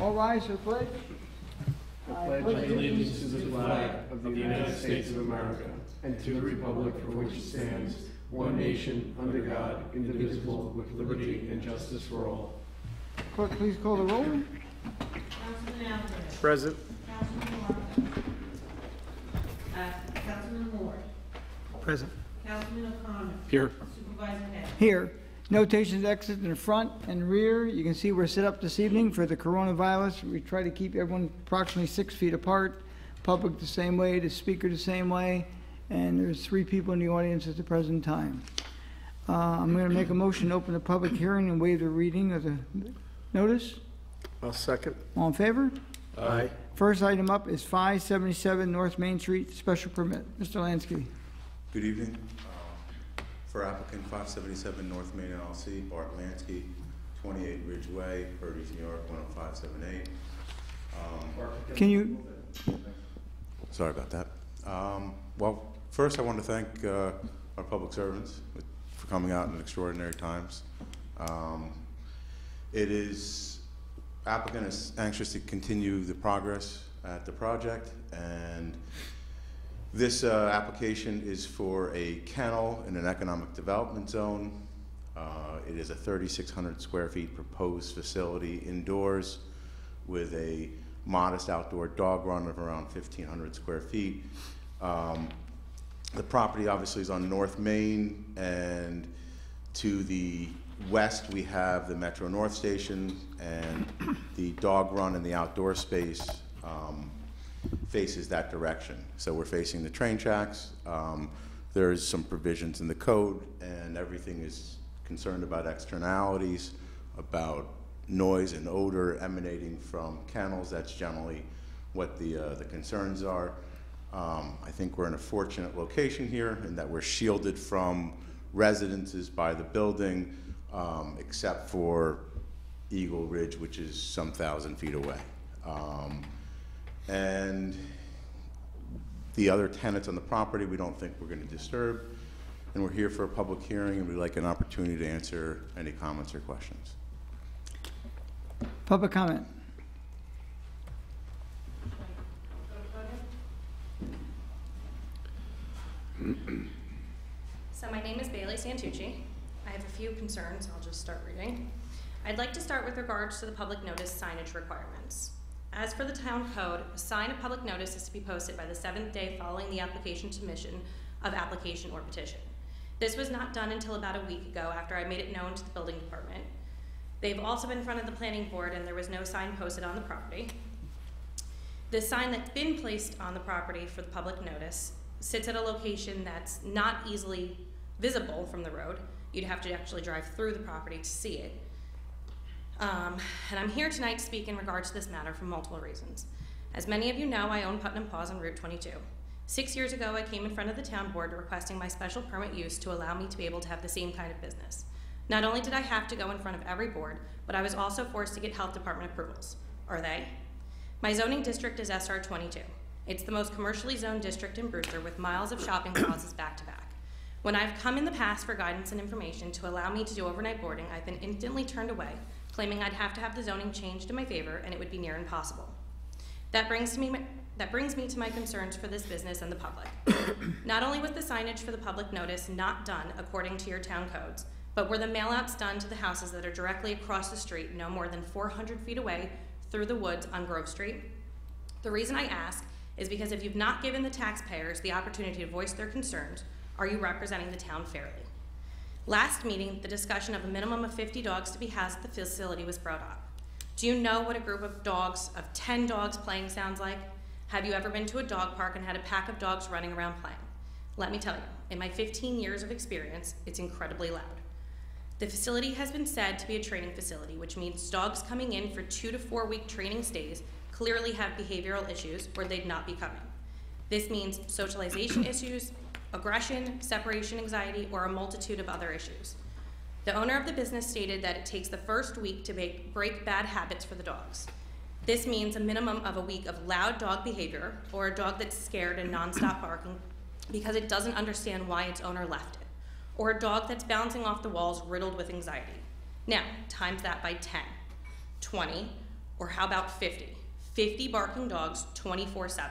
All rise for the pledge. I pledge allegiance to the flag of the United States of America and to the republic for which it stands, one nation, under God, indivisible, with liberty and justice for all. Clerk, please call the roll. Councilman Alvarez. Present. Councilman Marco. Councilman Moore. Present. Councilman O'Connor. Here. Supervisor Hay. Here. Notations exit in the front and rear. You can see we're set up this evening for the coronavirus. We try to keep everyone approximately 6 feet apart. Public the same way, the speaker the same way, and there's 3 people in the audience at the present time. I'm going to make a motion to open the public hearing and waive the reading of the notice. I'll second. All in favor? Aye. First item up is 577 North Main Street, special permit. Mr. Lansky. Good evening. For applicant 577 North Main LLC, Bart Lansky, 28 Ridge Way, Purdy's, New York, 10578. Can you? Sorry about that. Well, first I want to thank our public servants for coming out in extraordinary times. Applicant is anxious to continue the progress at the project, and this application is for a kennel in an economic development zone. It is a 3,600 square feet proposed facility indoors with a modest outdoor dog run of around 1,500 square feet. The property obviously is on North Main, and to the west we have the Metro North Station, and the dog run in the outdoor space faces that direction. So we're facing the train tracks. There's some provisions in the code, and everything is concerned about externalities, about noise and odor emanating from kennels. That's generally what the concerns are. I think we're in a fortunate location here in that we're shielded from residences by the building, except for Eagle Ridge, which is some 1,000 feet away. And the other tenants on the property we don't think we're going to disturb. And we're here for a public hearing, and we'd like an opportunity to answer any comments or questions. Public comment. So my name is Bailey Santucci. I have a few concerns. I'll just start reading. I'd like to start with regards to the public notice signage requirements. As for the town code, a sign of public notice is to be posted by the 7th day following the application submission of application or petition. This was not done until about a week ago after I made it known to the building department. They've also been in front of the planning board, and there was no sign posted on the property. The sign that's been placed on the property for the public notice sits at a location that's not easily visible from the road. You'd have to actually drive through the property to see it. And I'm here tonight to speak in regards to this matter for multiple reasons. As many of you know, I own Putnam Paws on Route 22. 6 years ago, I came in front of the town board requesting my special permit use to allow me to be able to have the same kind of business. Not only did I have to go in front of every board, but I was also forced to get health department approvals. Are they? My zoning district is SR 22. It's the most commercially zoned district in Brewster with miles of shopping plazas back to back. When I've come in the past for guidance and information to allow me to do overnight boarding, I've been instantly turned away, claiming I'd have to have the zoning changed in my favor and it would be near impossible. That brings me to my concerns for this business and the public. Not only was the signage for the public notice not done according to your town codes, but were the mailouts done to the houses that are directly across the street, no more than 400 feet away through the woods on Grove Street? The reason I ask is because if you've not given the taxpayers the opportunity to voice their concerns, are you representing the town fairly? Last meeting, the discussion of a minimum of 50 dogs to be housed at the facility was brought up. Do you know what a group of dogs, of 10 dogs playing sounds like? Have you ever been to a dog park and had a pack of dogs running around playing? Let me tell you, in my 15 years of experience, it's incredibly loud. The facility has been said to be a training facility, which means dogs coming in for 2 to 4 week training stays clearly have behavioral issues or they'd not be coming. This means socialization issues, aggression, separation anxiety, or a multitude of other issues. The owner of the business stated that it takes the first week to break bad habits for the dogs. This means a minimum of a week of loud dog behavior or a dog that's scared and nonstop barking because it doesn't understand why its owner left it, or a dog that's bouncing off the walls riddled with anxiety. Now, times that by 10, 20, Or how about 50? 50 barking dogs 24/7.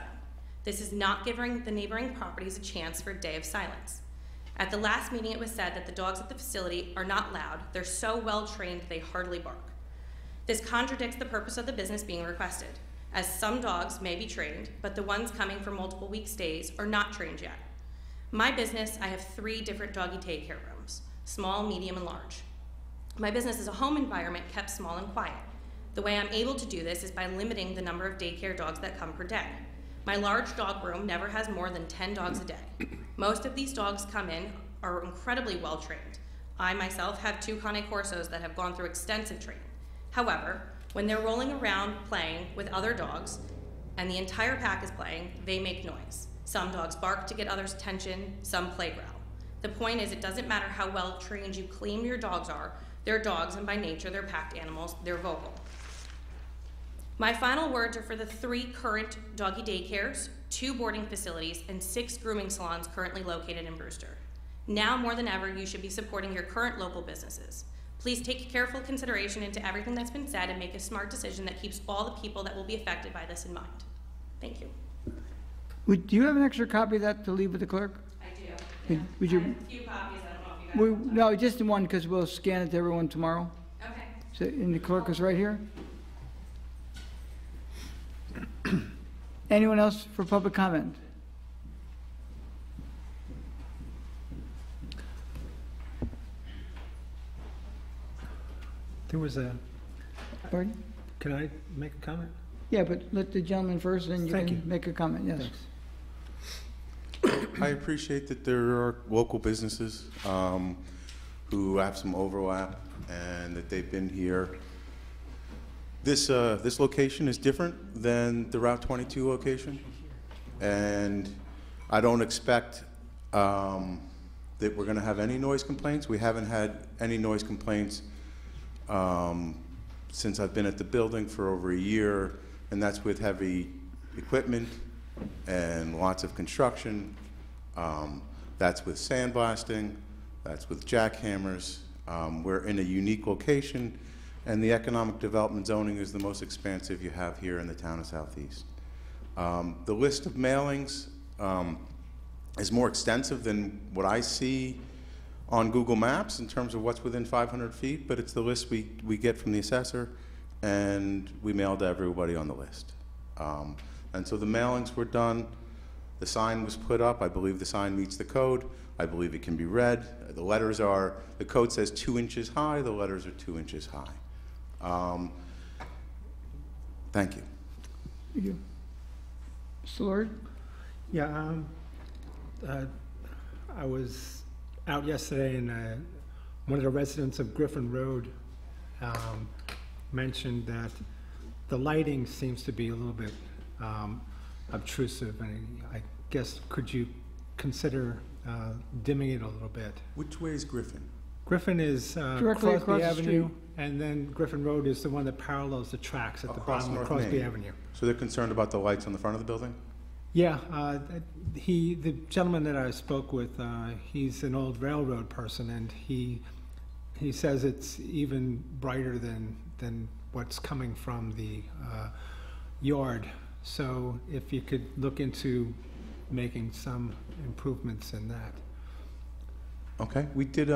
This is not giving the neighboring properties a chance for a day of silence. At the last meeting, it was said that the dogs at the facility are not loud. They're so well trained they hardly bark. This contradicts the purpose of the business being requested, as some dogs may be trained, but the ones coming for multiple week stays are not trained yet. My business, I have 3 different doggy daycare rooms, small, medium, and large. My business is a home environment kept small and quiet. The way I'm able to do this is by limiting the number of daycare dogs that come per day. My large dog room never has more than 10 dogs a day. Most of these dogs come in are incredibly well trained. I myself have 2 Cane Corsos that have gone through extensive training. However, when they're rolling around playing with other dogs and the entire pack is playing, they make noise. Some dogs bark to get others' attention, some play growl. The point is, it doesn't matter how well trained you claim your dogs are, they're dogs, and by nature they're packed animals, they're vocal. My final words are for the 3 current doggy daycares, 2 boarding facilities, and 6 grooming salons currently located in Brewster. Now more than ever, you should be supporting your current local businesses. Please take careful consideration into everything that's been said and make a smart decision that keeps all the people that will be affected by this in mind. Thank you. Do you have an extra copy of that to leave with the clerk? I do. Would I you, have a few copies, I don't know if you guys. no, just the one, because we'll scan it to everyone tomorrow. Okay. So, and the clerk is right here. Anyone else for public comment? There was a, Pardon? can I make a comment? Yeah, but let the gentleman first, then you Thank can you. make a comment, yes. Thanks. I appreciate that there are local businesses who have some overlap and that they've been here. This location is different than the Route 22 location, and I don't expect that we're going to have any noise complaints. We haven't had any noise complaints since I've been at the building for over a year, and that's with heavy equipment and lots of construction. That's with sandblasting, that's with jackhammers. We're in a unique location, and the economic development zoning is the most expansive you have here in the town of Southeast. The list of mailings is more extensive than what I see on Google Maps in terms of what's within 500 feet, but it's the list we get from the assessor, and we mail to everybody on the list. And so the mailings were done. The sign was put up. I believe the sign meets the code. I believe it can be read. The letters are, the code says 2 inches high. The letters are 2 inches high. Thank you. Thank you. Mr. Lord? Yeah, I was out yesterday, and one of the residents of Griffin Road mentioned that the lighting seems to be a little bit obtrusive, and I guess could you consider dimming it a little bit? Which way is Griffin? Griffin is Directly across Crosby the Avenue, street. and then Griffin Road is the one that parallels the tracks at the Across bottom of North Crosby Main. Avenue. So they're concerned about the lights on the front of the building? Yeah, the gentleman that I spoke with, he's an old railroad person, and he says it's even brighter than what's coming from the yard. So if you could look into making some improvements in that. Okay, we did,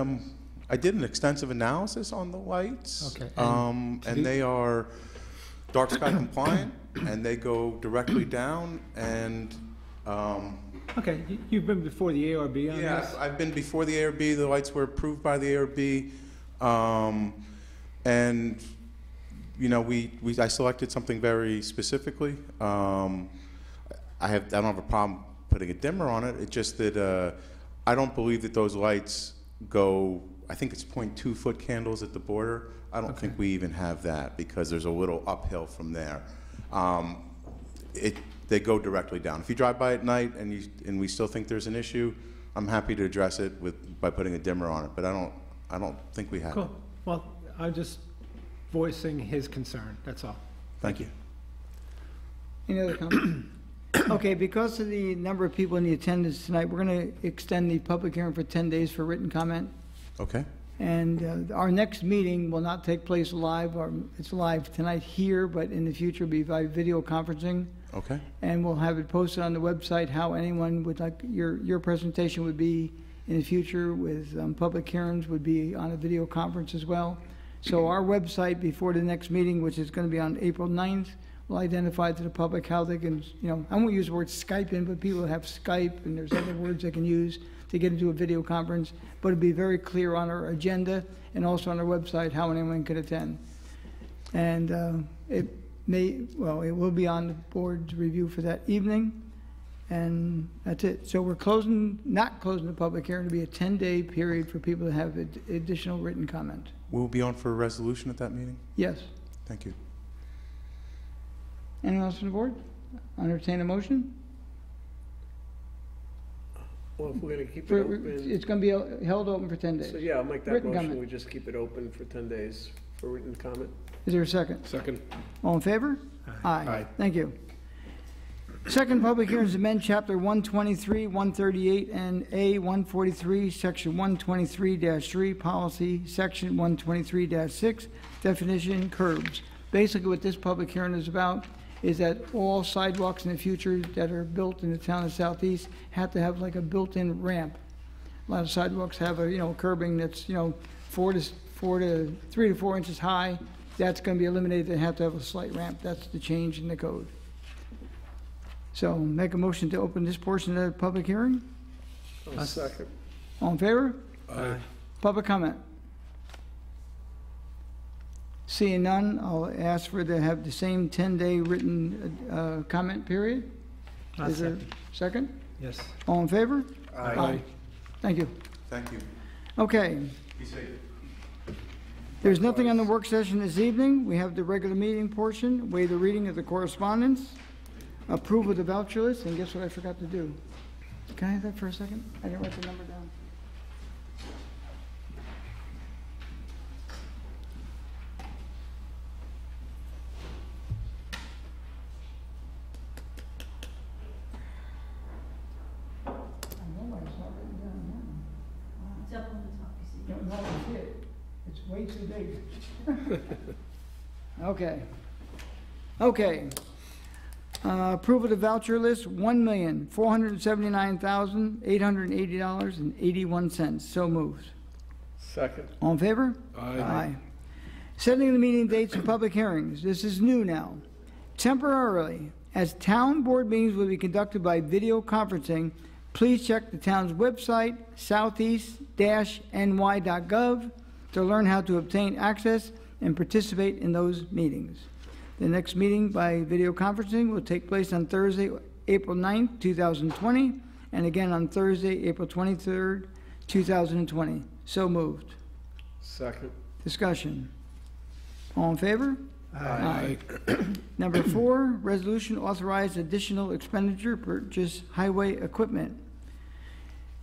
I did an extensive analysis on the lights. Okay, And they are dark sky compliant, and they go directly down, and, Okay, you've been before the ARB on yeah, this? I've been before the ARB, the lights were approved by the ARB, and, you know, I selected something very specifically. I don't have a problem putting a dimmer on it, it's just that, I don't believe that those lights go, I think it's 0.2 foot candles at the border. I don't think we even have that, because there's a little uphill from there. They go directly down. If you drive by at night and we still think there's an issue, I'm happy to address it by putting a dimmer on it, but I don't think we have it. Cool. Well, I'm just voicing his concern, that's all. Thank you. Any other comment? Okay, because of the number of people in the attendance tonight, we're going to extend the public hearing for 10 days for written comment. Okay. And our next meeting will not take place live, or it's live tonight here, but in the future be by video conferencing. Okay. And we'll have it posted on the website how anyone would like, your presentation would be in the future with public hearings would be on a video conference as well. So our website before the next meeting, which is going to be on April 9th, will identify to the public how they can, I won't use the word Skype in, but people have Skype and there's other words they can use to get into a video conference, but it'll be very clear on our agenda and also on our website how anyone can attend. And it will be on the board's review for that evening, and that's it. So we're not closing the public hearing. It'll be a 10-day period for people to have additional written comment. We'll be on for a resolution at that meeting? Yes. Thank you. Anyone else from the board? Entertain a motion? Well, if we're gonna keep it open, It's going to be held open for 10 days. so yeah, I'll make that Written motion. comment. We just keep it open for 10 days for written comment. Is there a second? Second. All in favor? Aye. Thank you. Second public hearing is to amend Chapter 123, 138, and A 143, Section 123-3, Policy, Section 123-6, Definition Curbs. Basically, what this public hearing is about is that all sidewalks in the future that are built in the town of Southeast have to have like a built-in ramp. A lot of sidewalks have a, curbing that's, 3 to 4 inches high. That's going to be eliminated. They have to have a slight ramp. That's the change in the code. So make a motion to open this portion of the public hearing. I'll second. All in favor? Aye. Public comment. Seeing none, I'll ask for to have the same 10-day written comment period. I'll Is there a second? Yes. All in favor? Aye. Thank you. Thank you. Okay. Be safe. There's nothing on the work session this evening. We have the regular meeting portion, waive the reading of the correspondence, approve of the voucher list, and guess what I forgot to do? Can I have that for a second? I didn't write the number down. I know why it's not written down now. It's up on the top, you see. No, no, I see it. It's way too big. Okay. Okay. Approval of voucher list, $1,479,880.81. So moved. Second. All in favor? Aye. Setting the meeting dates and public hearings. This is new now. Temporarily, as town board meetings will be conducted by video conferencing, please check the town's website, southeast-ny.gov, to learn how to obtain access and participate in those meetings. The next meeting by video conferencing will take place on Thursday, April 9th, 2020, and again on Thursday, April 23rd, 2020. So moved. Second. Discussion. All in favor? Aye. Number 4, resolution authorize additional expenditure purchase highway equipment.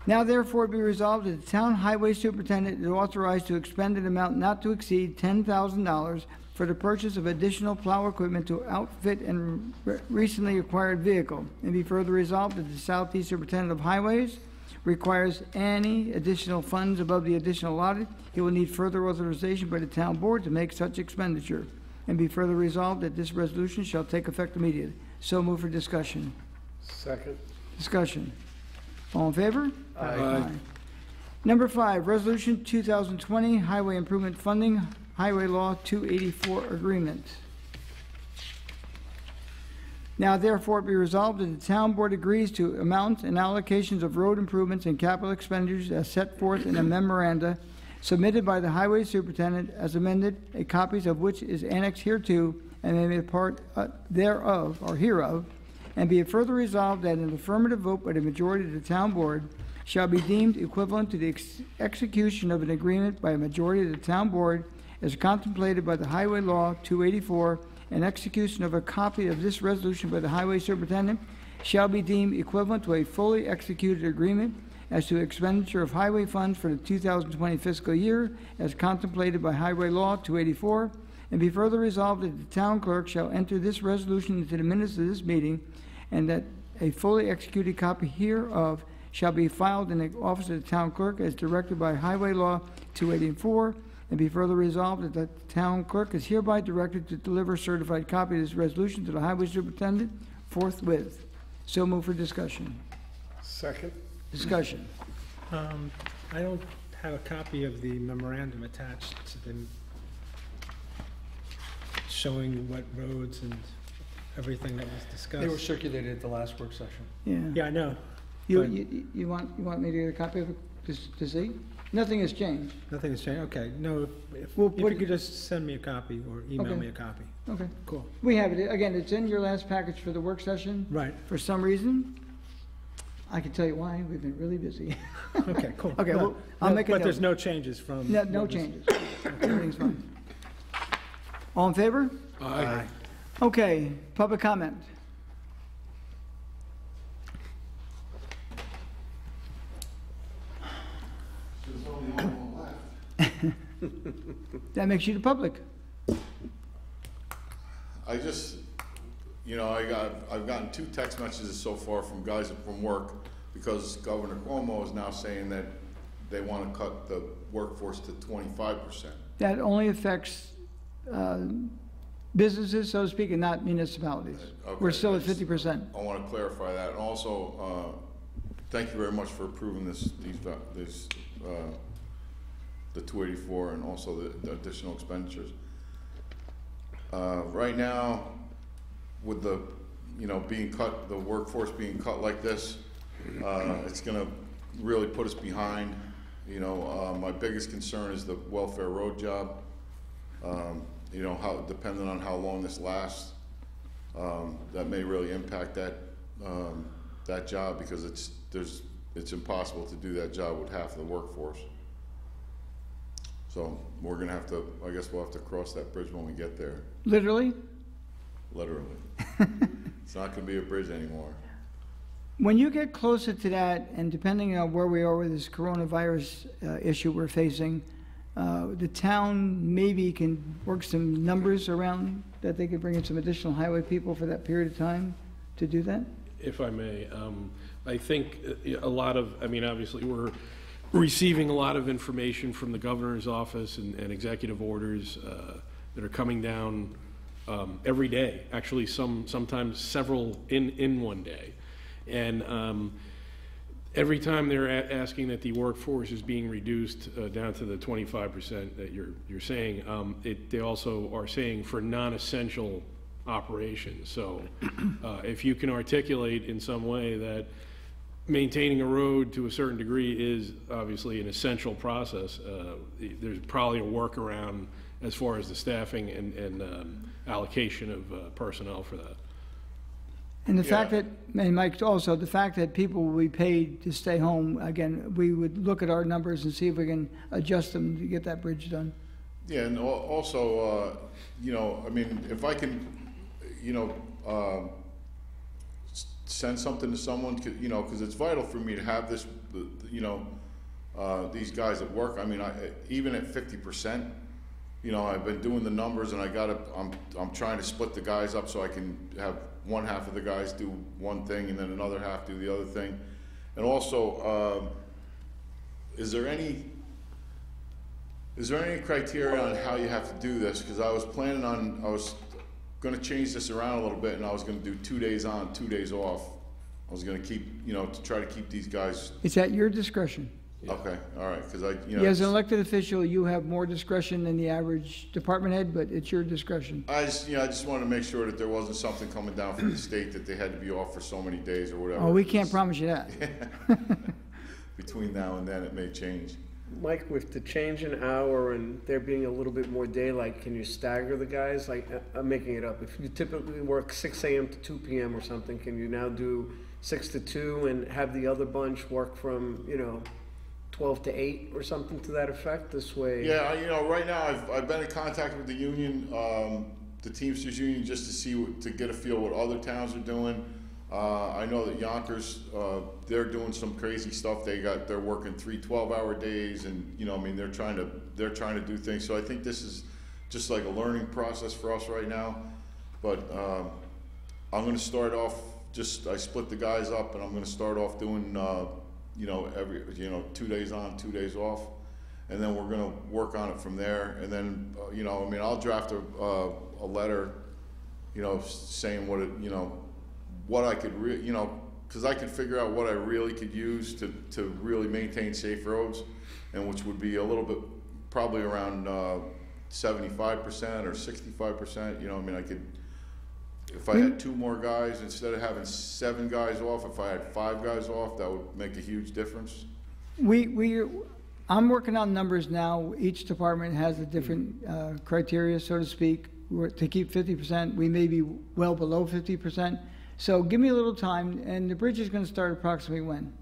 Now therefore be resolved that the town highway superintendent is authorized to expend an amount not to exceed $10,000 for the purchase of additional plow equipment to outfit and recently acquired vehicle. And be further resolved that the Southeast Superintendent of Highways requires any additional funds above the additional allotted, he will need further authorization by the town board to make such expenditure. And be further resolved that this resolution shall take effect immediately. So move for discussion. Second. Discussion. All in favor? Aye. Number 5, Resolution 2020 Highway Improvement Funding, Highway Law 284 Agreement. Now therefore be resolved that the town board agrees to amounts and allocations of road improvements and capital expenditures as set forth in a memoranda submitted by the highway superintendent as amended, a copies of which is annexed hereto and may be a part thereof or hereof, and be it further resolved that an affirmative vote by the majority of the town board shall be deemed equivalent to the execution of an agreement by a majority of the town board as contemplated by the Highway Law 284, and execution of a copy of this resolution by the highway superintendent shall be deemed equivalent to a fully executed agreement as to expenditure of highway funds for the 2020 fiscal year as contemplated by Highway Law 284, and be further resolved that the town clerk shall enter this resolution into the minutes of this meeting, and that a fully executed copy hereof shall be filed in the office of the town clerk as directed by Highway Law 284, and be further resolved that the town clerk is hereby directed to deliver certified copy of this resolution to the highway superintendent forthwith. So move for discussion. Second? Discussion. I don't have a copy of the memorandum attached to the, showing what roads and everything that was discussed. They were circulated at the last work session. Yeah. Yeah, I know. You want me to get a copy of it to see? Nothing has changed. Nothing has changed. Okay, no, if We'll if put- you could just send me a copy or email Okay. me a copy. Okay. Cool. We have it. Again, it's in your last package for the work session. Right. For some reason, I can tell you why, we've been really busy. Okay, cool. Okay, No, well, I'll no, make a But there's note. no changes from. No what was- changes. Everything's fine. All in favor? Aye. Okay, public comment. That makes you the public. I just, I've gotten 2 text messages so far from guys from work because Governor Cuomo is now saying that they want to cut the workforce to 25%. That only affects businesses, so to speak, and not municipalities. We're Okay, still at that's- 50%. I want to clarify that. And also, thank you very much for approving the 284 and also the additional expenditures. Right now, with the, being cut, the workforce being cut like this, it's gonna really put us behind. My biggest concern is the welfare road job. How, depending on how long this lasts, that may really impact that job because it's impossible to do that job with half the workforce. So we're gonna have to, I guess we'll have to cross that bridge when we get there, Literally? literally. It's not gonna be a bridge anymore. When you get closer to that, and depending on where we are with this coronavirus issue we're facing, the town maybe can work some numbers around that they could bring in some additional highway people for that period of time to do that? If I may, I think a lot of, obviously, we're receiving a lot of information from the governor's office and executive orders that are coming down every day, actually sometimes several in one day. And every time they're asking that the workforce is being reduced down to the 25% that you're saying, they also are saying for non-essential operations. So if you can articulate in some way that maintaining a road to a certain degree is obviously an essential process, there's probably a workaround as far as the staffing and allocation of personnel for that. And the fact Yeah. that, and Mike, also, the fact that people will be paid to stay home, again, we would look at our numbers and see if we can adjust them to get that bridge done. Yeah, and also, if I can, send something to someone, because it's vital for me to have this, these guys at work. Even at 50%, I've been doing the numbers and I'm trying to split the guys up so I can have one half of the guys do one thing and then another half do the other thing. And also, is there any criteria on how you have to do this? Because I was going to change this around a little bit, and I was going to do 2 days on, 2 days off. I was going to keep, to try to keep these guys. It's at your discretion. Okay, all right, because As an elected official, you have more discretion than the average department head, but it's your discretion. I just wanted to make sure that there wasn't something coming down from the state that they had to be off for so many days or whatever. Oh, we can't promise you that. Between now and then, it may change. Mike, with the change in hour and there being a little bit more daylight, can you stagger the guys? Like, I'm making it up. If you typically work 6 a.m. to 2 p.m. or something, can you now do 6 to 2 and have the other bunch work from, 12 to 8 or something to that effect? This way. Yeah, right now I've been in contact with the union, the Teamsters Union, just to see to get a feel what other towns are doing. I know that Yonkers, they're doing some crazy stuff. They're working 3 12-hour days, and they're trying to do things. So I think this is just like a learning process for us right now. But I'm going to start off. I split the guys up, and I'm going to start off doing you know, 2 days on, 2 days off. And then we're gonna work on it from there. And then, you know, I mean, I'll draft a letter, you know, saying what it, you know, what I could you know, because I could figure out what I really could use to really maintain safe roads, and which would be a little bit, probably around 75% or 65%. You know, I mean, I could, if I had 2 more guys, instead of having 7 guys off, if I had 5 guys off, that would make a huge difference. I'm working on numbers now. Each department has a different criteria, so to speak. To keep 50%, we may be well below 50%. So give me a little time, and the bridge is going to start approximately when?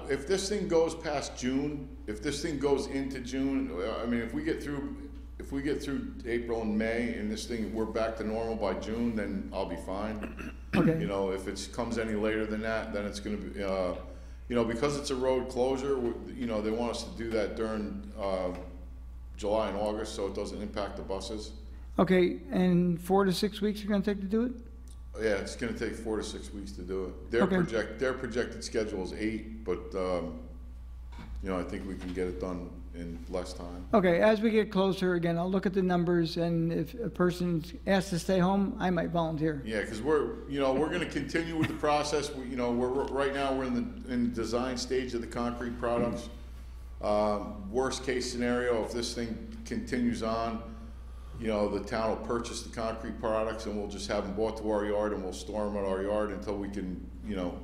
If this thing goes past June, if this thing goes into June, I mean, if we get through April and May, and this thing, we're back to normal by June, then I'll be fine. Okay. You know, if it comes any later than that, then it's going to be, you know, because it's a road closure, you know, they want us to do that during July and August, so it doesn't impact the buses. Okay, and 4 to 6 weeks you're going to take to do it? Yeah, it's going to take 4 to 6 weeks to do it. Their projected schedule is 8, but you know, I think we can get it done in less time. Okay, as we get closer, again, I'll look at the numbers, and if a person's asked to stay home, I might volunteer. Yeah, because we're going to continue with the process. You know, right now we're in the design stage of the concrete products. Worst case scenario, if this thing continues on, you know, the town will purchase the concrete products, and we'll just have them brought to our yard, and we'll store them at our yard until we can, you know,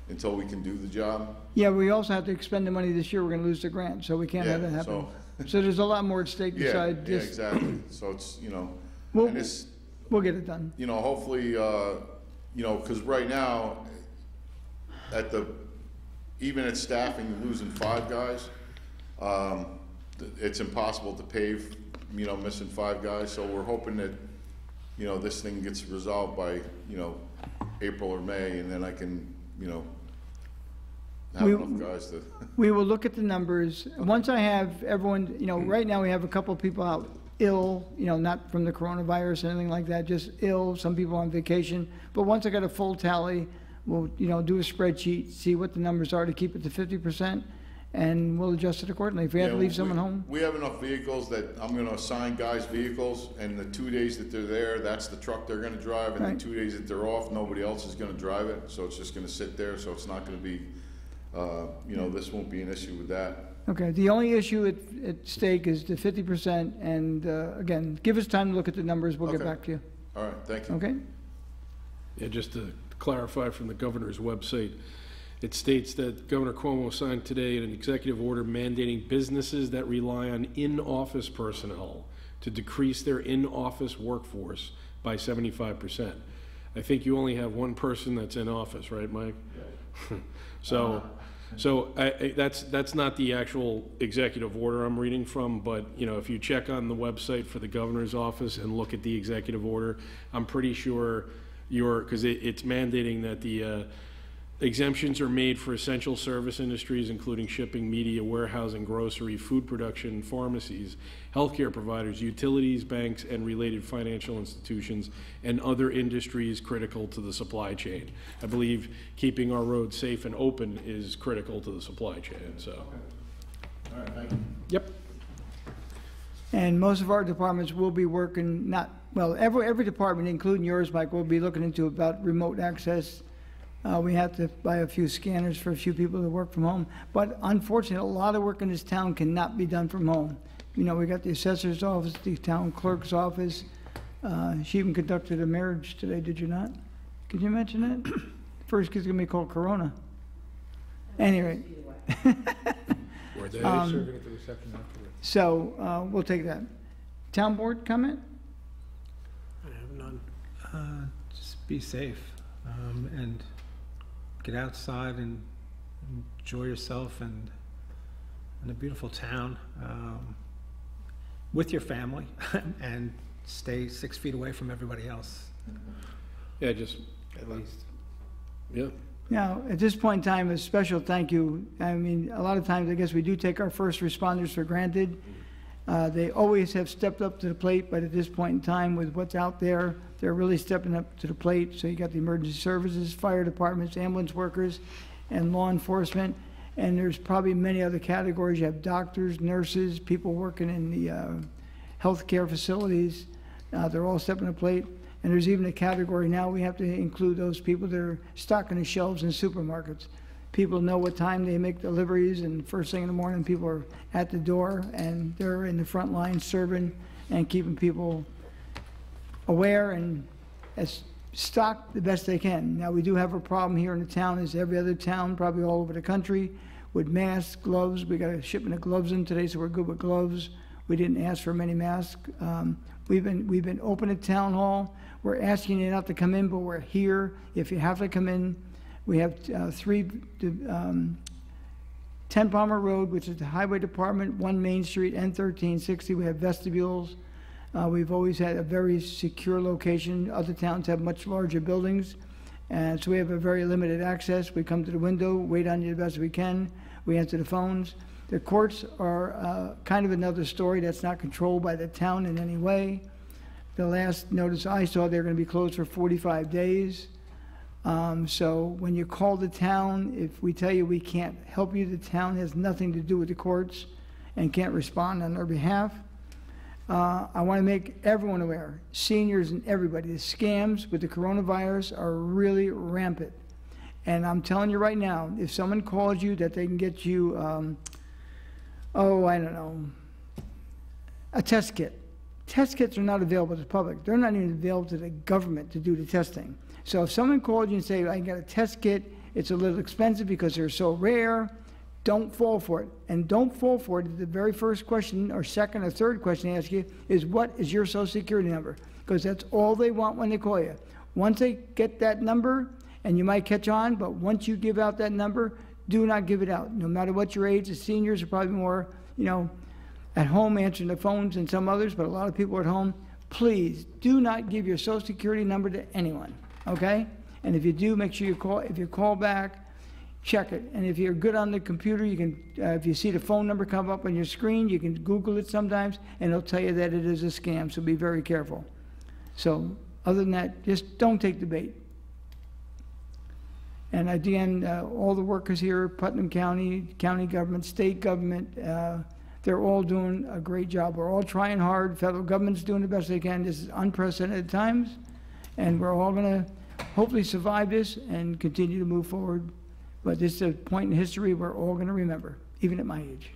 until we can do the job. Yeah, we also have to expend the money this year. We're going to lose the grant, so we can't have that happen. So there's a lot more at stake besides yeah, this. exactly. So it's, you know, We'll get it done. You know, hopefully, you know, because right now, even at staffing, losing 5 guys, it's impossible to pave, you know, missing 5 guys. So we're hoping that, you know, this thing gets resolved by, you know, April or May, and then I can, you know, have enough guys to. We will look at the numbers. Once I have everyone, you know, right now we have a couple of people out ill, you know, not from the coronavirus or anything like that, just ill, some people on vacation. But once I got a full tally, we'll, you know, do a spreadsheet, see what the numbers are to keep it to 50%, and we'll adjust it accordingly. If we have to leave someone home. We have enough vehicles that I'm going to assign guys vehicles, and the 2 days that they're there, that's the truck they're going to drive, and Right. the 2 days that they're off, nobody else is going to drive it, so it's just going to sit there, so it's not going to be, you know, this won't be an issue with that. Okay, the only issue at stake is the 50%, and again, give us time to look at the numbers, we'll get Okay. back to you, All right, thank you. okay? Yeah, just to clarify from the governor's website, it states that Governor Cuomo signed today an executive order mandating businesses that rely on in-office personnel to decrease their in-office workforce by 75%. I think you only have one person that's in office, right, Mike? So that's not the actual executive order I'm reading from, but, you know, if you check on the website for the governor's office and look at the executive order, I'm pretty sure because it's mandating that the exemptions are made for essential service industries, including shipping, media, warehousing, grocery, food production, pharmacies, healthcare providers, utilities, banks, and related financial institutions, and other industries critical to the supply chain. I believe keeping our roads safe and open is critical to the supply chain, so. All right, thank you. Yep. And most of our departments will be working, every department, including yours, Mike, will be looking into about remote access. We have to buy a few scanners for a few people to work from home. But unfortunately, a lot of work in this town cannot be done from home. You know, we got the assessor's office, the town clerk's office. She even conducted a marriage today, did you not? Could you mention that? First kid's gonna be called Corona. Anyway. Were they Serving at the reception afterwards. So we'll take that. Town board comment? I have none. Just be safe, and get outside and enjoy yourself and in a beautiful town with your family, and stay 6 feet away from everybody else, Yeah, just, at least. yeah. Now, at this point in time, a special thank you. I mean, a lot of times, I guess we do take our first responders for granted. They always have stepped up to the plate, but at this point in time, with what's out there, they're really stepping up to the plate. So you got the emergency services, fire departments, ambulance workers, and law enforcement. And there's probably many other categories. You have doctors, nurses, people working in the healthcare facilities. They're all stepping to the plate. And there's even a category now, we have to include those people that are stocking the shelves in supermarkets. People know what time they make deliveries, and first thing in the morning, people are at the door, and they're in the front line serving and keeping people aware and as stocked the best they can. Now, we do have a problem here in the town, as every other town, probably all over the country, with masks, gloves. We got a shipment of gloves in today, so we're good with gloves. We didn't ask for many masks. We've been open at Town Hall. We're asking you not to come in, but we're here. If you have to come in, we have 10 Palmer Road, which is the Highway Department, 1 Main Street, and 1360. We have vestibules. We've always had a very secure location. Other towns have much larger buildings, and so we have a very limited access. We come to the window, wait on you the best we can. We answer the phones. The courts are kind of another story that's not controlled by the town in any way. The last notice I saw, they're going to be closed for 45 days. So when you call the town, if we tell you we can't help you, the town has nothing to do with the courts and can't respond on their behalf. I want to make everyone aware, seniors and everybody, the scams with the coronavirus are really rampant. And I'm telling you right now, if someone calls you that they can get you, I don't know, a test kit. Test kits are not available to the public. They're not even available to the government to do the testing. So if someone called you and say, I got a test kit, it's a little expensive because they're so rare, don't fall for it. And don't fall for it. The very first question or second or third question they ask you is, what is your social security number? Because that's all they want when they call you. Once they get that number, and you might catch on, but once you give out that number, do not give it out. No matter what your age, the seniors are probably more, at home answering the phones than some others, but a lot of people are at home. Please do not give your social security number to anyone, okay? And if you do, make sure you call. If you call back, check it. And if you're good on the computer, you can, if you see the phone number come up on your screen, you can Google it sometimes, and it'll tell you that it is a scam, so be very careful. So other than that, just don't take the bait. And again, all the workers here, Putnam County, county government, state government, they're all doing a great job. We're all trying hard. Federal government's doing the best they can. This is unprecedented times, and we're all going to hopefully survive this and continue to move forward. But this is a point in history we're all going to remember, even at my age.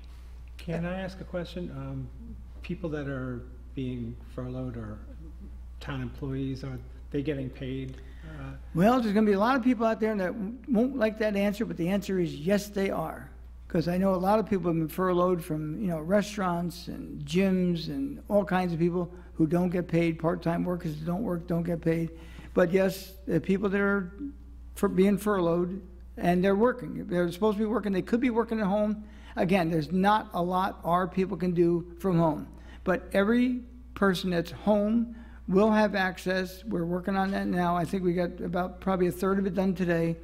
Can I ask a question? People that are being furloughed or town employees, are they getting paid? Well, there's going to be a lot of people out there that won't like that answer, but the answer is yes, they are. Because I know a lot of people have been furloughed from, restaurants and gyms and all kinds of people who don't get paid, part-time workers that don't work, don't get paid. But yes, the people that are being furloughed, and they're working. They're supposed to be working. They could be working at home. Again, there's not a lot our people can do from home. But every person that's home will have access. We're working on that now. I think we got about probably a third of it done today,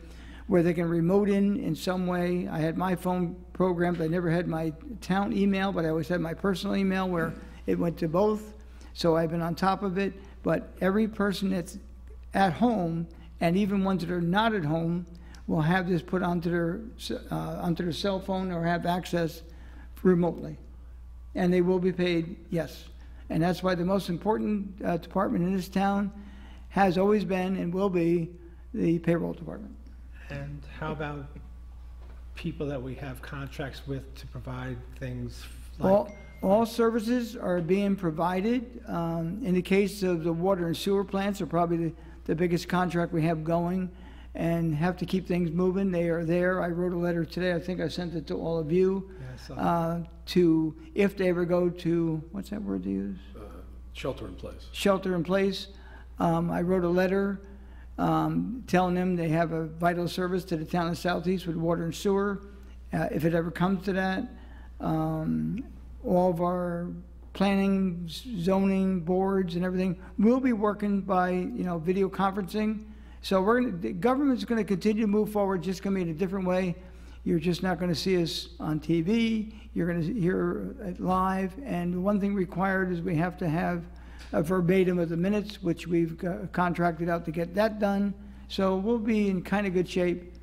where they can remote in some way. I had my phone programmed. I never had my town email, but I always had my personal email where it went to both. So I've been on top of it. But every person that's at home, and even ones that are not at home, will have this put onto their cell phone or have access remotely. And they will be paid, yes. And that's why the most important department in this town has always been and will be the payroll department. And how about people that we have contracts with to provide things like... All services are being provided. In the case of the water and sewer plants, are probably the biggest contract we have going and have to keep things moving. They are there. I wrote a letter today. I think I sent it to all of you. Yeah, to, if they ever go to, what's that word to use? Shelter in place. Shelter in place. I wrote a letter telling them they have a vital service to the town of Southeast with water and sewer. If it ever comes to that, all of our planning, zoning boards and everything will be working by, video conferencing. So the government's going to continue to move forward, just going to be in a different way. You're just not going to see us on TV. You're going to hear it live. And the one thing required is we have to have a verbatim of the minutes, which we've contracted out to get that done. So we'll be in kind of good shape.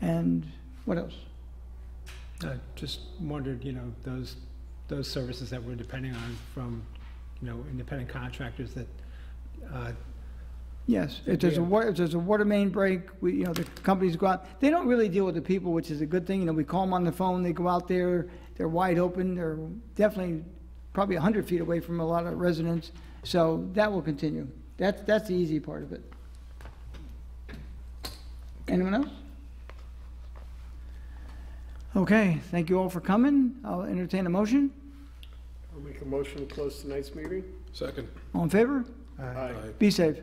And what else? Just wondered, those services that we're depending on from, independent contractors that, Yes, if there's a water main break, the companies go out. They don't really deal with the people, which is a good thing. We call them on the phone, they go out there, they're wide open, they're definitely probably 100 feet away from a lot of residents. So that will continue. That's the easy part of it. Anyone else? Okay, thank you all for coming. I'll entertain a motion. I'll make a motion to close tonight's meeting. Second. All in favor? Aye. Be safe.